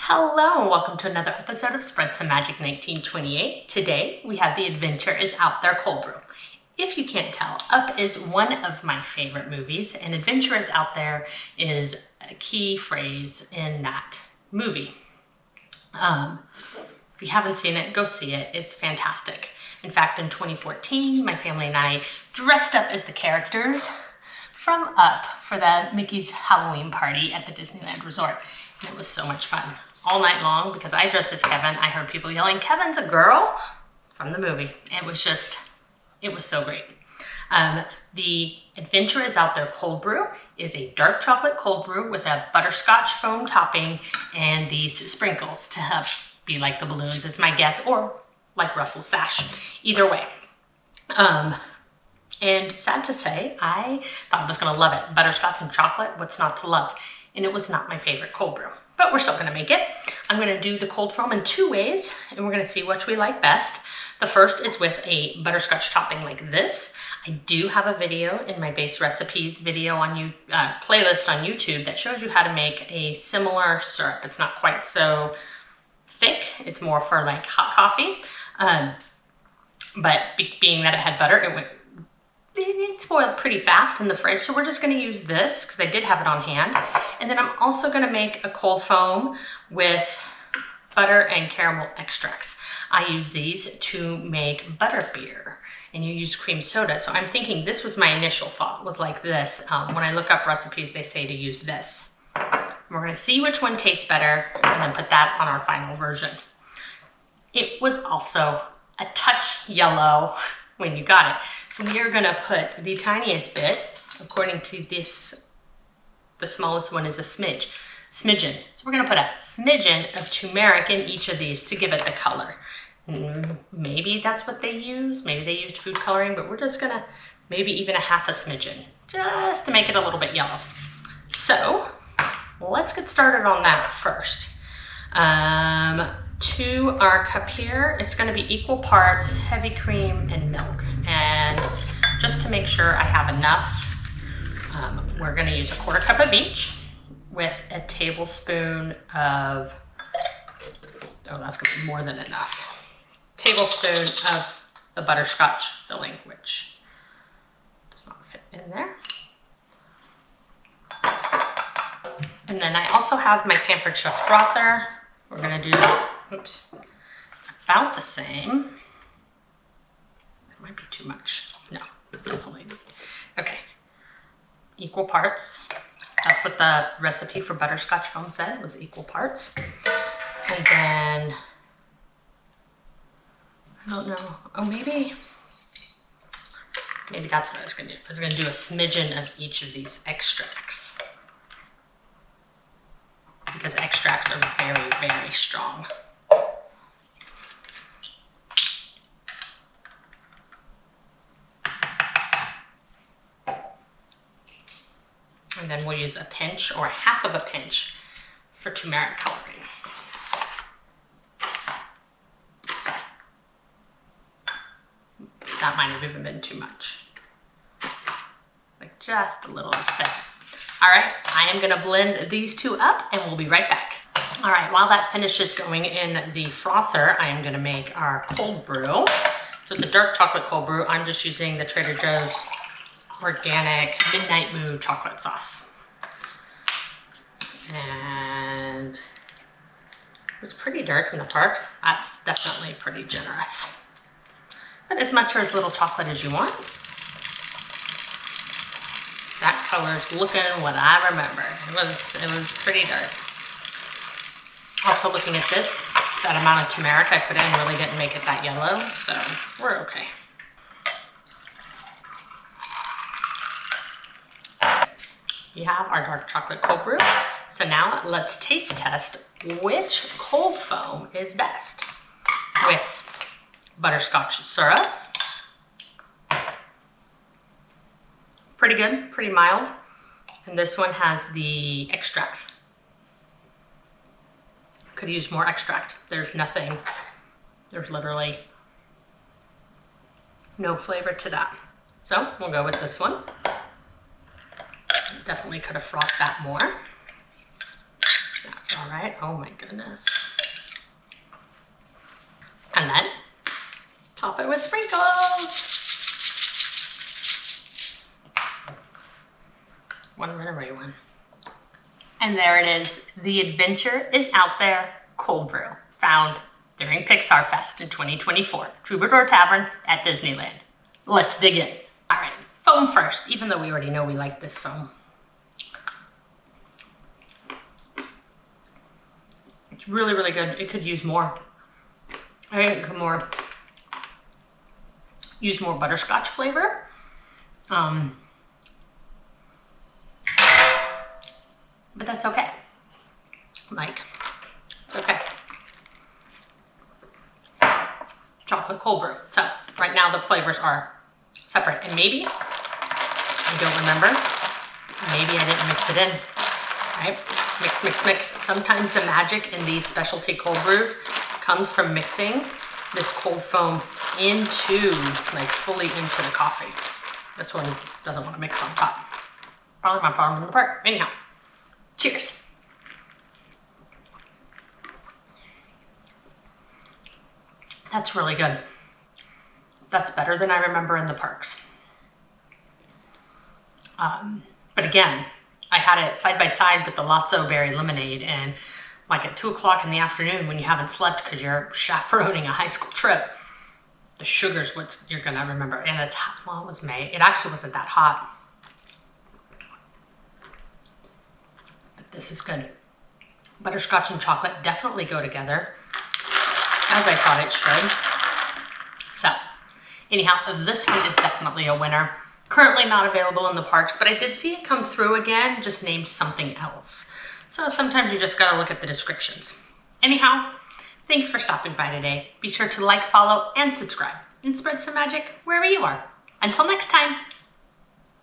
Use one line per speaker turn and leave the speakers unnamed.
Hello and welcome to another episode of Spread Some Magic 1928. Today we have The Adventure is Out There Cold Brew. If you can't tell, Up is one of my favorite movies and Adventure is Out There is a key phrase in that movie. If you haven't seen it, go see it. It's fantastic. In fact, in 2014, my family and I dressed up as the characters from Up for the Mickey's Halloween party at the Disneyland Resort. And it was so much fun. All night long, because I dressed as Kevin, I heard people yelling, "Kevin's a girl," from the movie. It was so great. The Adventure is Out There Cold Brew is a dark chocolate cold brew with a butterscotch foam topping and these sprinkles to help be like the balloons is my guess, or like Russell's Sash. Either way. And sad to say, I thought I was gonna love it. Butterscotch and chocolate, what's not to love? And it was not my favorite cold brew, but we're still gonna make it. I'm gonna do the cold foam in two ways, and we're gonna see which we like best. The first is with a butterscotch topping like this. I do have a video in my base recipes video on playlist on YouTube that shows you how to make a similar syrup. It's not quite so thick, it's more for like hot coffee. But being that it had butter, it spoiled pretty fast in the fridge, so we're just going to use this because I did have it on hand. And then I'm also going to make a cold foam with butter and caramel extracts. I use these to make butter beer, and you use cream soda. So I'm thinking this was my initial thought, was like this. When I look up recipes, they say to use this. We're going to see which one tastes better and then put that on our final version. It was also a touch yellow when you got it. So we are gonna put the tiniest bit, according to this, the smallest one is a smidgen. So we're gonna put a smidgen of turmeric in each of these to give it the color. Maybe that's what they use. Maybe they used food coloring, but we're just gonna, maybe even a half a smidgen, just to make it a little bit yellow. So let's get started on that first. To our cup here, it's going to be equal parts heavy cream and milk. And just to make sure I have enough, we're going to use a quarter cup of each with a tablespoon of, oh, that's going to be more than enough. Tablespoon of the butterscotch filling, which does not fit in there. And then I also have my Pampered Chef frother. We're going to do, oops, about the same. That might be too much. No, definitely. Okay, equal parts. That's what the recipe for butterscotch foam said, was equal parts. And then, I don't know, oh, maybe that's what I was going to do. I was going to do a smidgen of each of these extracts, because extracts are very, very strong. And then we'll use a pinch or half of a pinch for turmeric coloring. That might have even been too much. Like just a little bit. All right, I am gonna blend these two up and we'll be right back. All right, while that finishes going in the frother, I am gonna make our cold brew. So the dark chocolate cold brew, I'm just using the Trader Joe's organic Midnight Moo chocolate sauce. And it was pretty dark in the parks. That's definitely pretty generous. But as much or as little chocolate as you want. That color's looking what I remember. It was pretty dark. Also looking at this, that amount of turmeric I put in really didn't make it that yellow, so we're okay. We have our dark chocolate cold brew. So now let's taste test which cold foam is best with butterscotch syrup. Pretty good, pretty mild. And this one has the extracts. Could use more extract. There's literally no flavor to that. So we'll go with this one. Definitely could have frothed that more. That's All right, oh my goodness. And then top it with sprinkles. Whatever you want. And there it is. The adventure is Out There Cold Brew, found during Pixar Fest in 2024, Troubadour Tavern at Disneyland. Let's dig in. All right, foam first, even though we already know we like this foam. It's really, really good. It could use more. I think it could use more butterscotch flavor. But that's okay. Like, it's okay. Chocolate cold brew. So right now the flavors are separate, and maybe, I don't remember, maybe I didn't mix it in, right? Mix, mix, mix. Sometimes the magic in these specialty cold brews comes from mixing this cold foam into, like fully into the coffee. This one doesn't want to mix on top. Probably my problem in the part. Anyhow, cheers. That's really good. That's better than I remember in the parks. But again, I had it side by side with the Lotso berry lemonade, and like at 2 o'clock in the afternoon when you haven't slept because you're chaperoning a high school trip, the sugar's what you're gonna remember. And it's hot. Well, it was May. It actually wasn't that hot. But this is good. Butterscotch and chocolate definitely go together, as I thought it should. So, anyhow, this one is definitely a winner. Currently not available in the parks, but I did see it come through again, just named something else. So sometimes you just gotta look at the descriptions. Anyhow, thanks for stopping by today. Be sure to like, follow, and subscribe, and spread some magic wherever you are. Until next time.